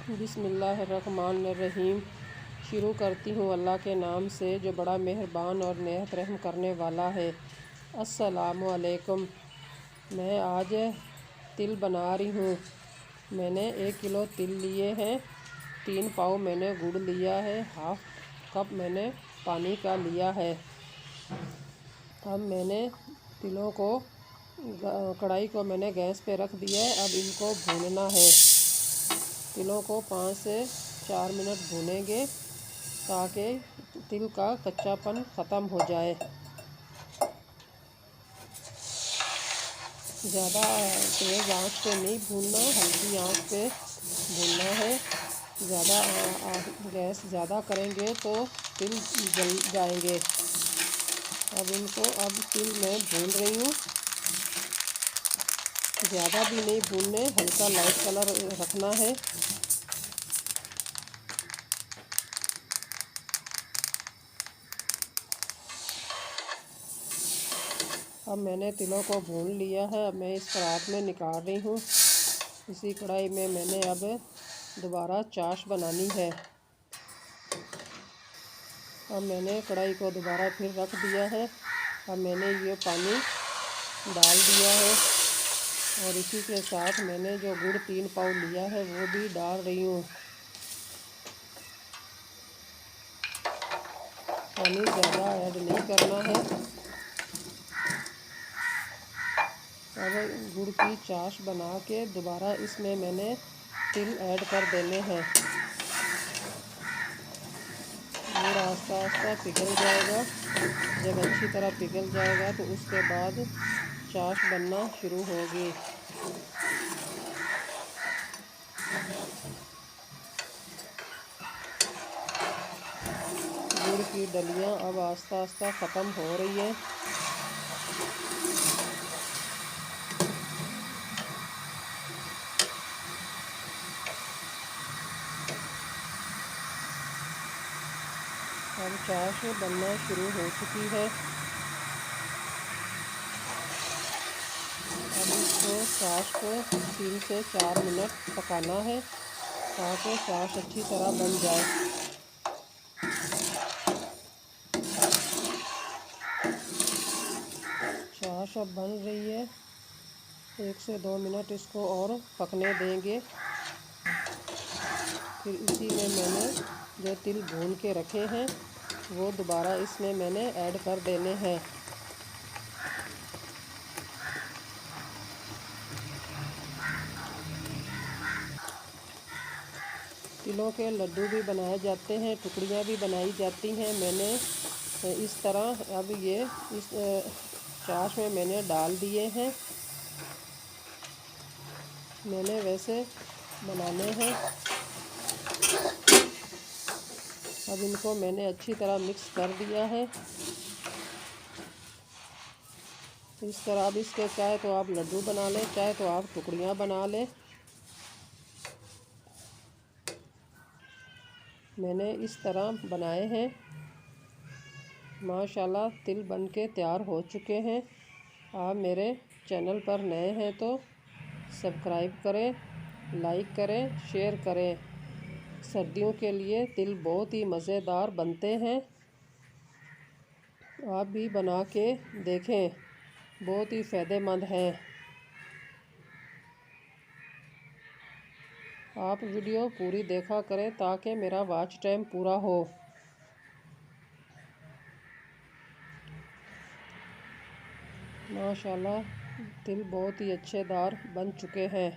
बिस्मिल्लाहिर्रहमानिर्रहीम। शुरू करती हूँ अल्लाह के नाम से जो बड़ा मेहरबान और नेहत रहम करने वाला है। अस्सलामु अलैकुम। मैं आज तिल बना रही हूँ। मैंने 1 किलो तिल लिए हैं। 3 पाव मैंने गुड़ लिया है। हाफ कप मैंने पानी का लिया है। अब मैंने तिलों को कढ़ाई को मैंने गैस पे रख दिया है। अब इनको भूनना है। तिलों को 5 से 4 मिनट भूनेंगे ताकि तिल का कच्चापन ख़त्म हो जाए। ज़्यादा तेज़ आंच पे नहीं भूनना, हल्की आंच पे भूनना है। ज़्यादा गैस ज़्यादा करेंगे तो तिल जल जाएंगे। अब तिल मैं भून रही हूँ। ज़्यादा भी नहीं भूनने, हल्का लाइट कलर रखना है। अब मैंने तिलों को भून लिया है। अब मैं इस परात में निकाल रही हूँ। इसी कढ़ाई में मैंने अब दोबारा चाश बनानी है। अब मैंने कढ़ाई को दोबारा फिर रख दिया है। अब मैंने ये पानी डाल दिया है और इसी के साथ मैंने जो गुड़ 3 पाव लिया है वो भी डाल रही हूँ। पानी ज़्यादा ऐड नहीं करना है। अब गुड़ की चाश बना के दोबारा इसमें मैंने तिल ऐड कर देने हैं। गुड़ आस्ता आस्ता पिघल जाएगा। जब अच्छी तरह पिघल जाएगा तो उसके बाद चाश बनना शुरू होगी। गुड़ की डलियाँ अब आस्ता आस्ता ख़त्म हो रही है। अब चाश बनना शुरू हो चुकी है। अब इसको चाश को 3 से 4 मिनट पकाना है ताकि चाश अच्छी तरह बन जाए। चाश अब बन रही है। 1 से 2 मिनट इसको और पकने देंगे। फिर इसी में मैंने जो तिल भून के रखे हैं वो दोबारा इसमें मैंने ऐड कर देने हैं। तिलों के लड्डू भी बनाए जाते हैं, टुकड़ियाँ भी बनाई जाती हैं। मैंने इस तरह अब ये इस चाश में मैंने डाल दिए हैं। मैंने वैसे बनाने हैं। अब इनको मैंने अच्छी तरह मिक्स कर दिया है। इस तरह अब इसके चाहे तो आप लड्डू बना लें, चाहे तो आप टुकड़ियाँ बना लें। मैंने इस तरह बनाए हैं। माशाल्लाह तिल बन के तैयार हो चुके हैं। आप मेरे चैनल पर नए हैं तो सब्सक्राइब करें, लाइक करें, शेयर करें। सर्दियों के लिए तिल बहुत ही मज़ेदार बनते हैं। आप भी बना के देखें, बहुत ही फ़ायदेमंद हैं। आप वीडियो पूरी देखा करें ताकि मेरा वॉच टाइम पूरा हो। माशाल्लाह तिल बहुत ही अच्छेदार बन चुके हैं।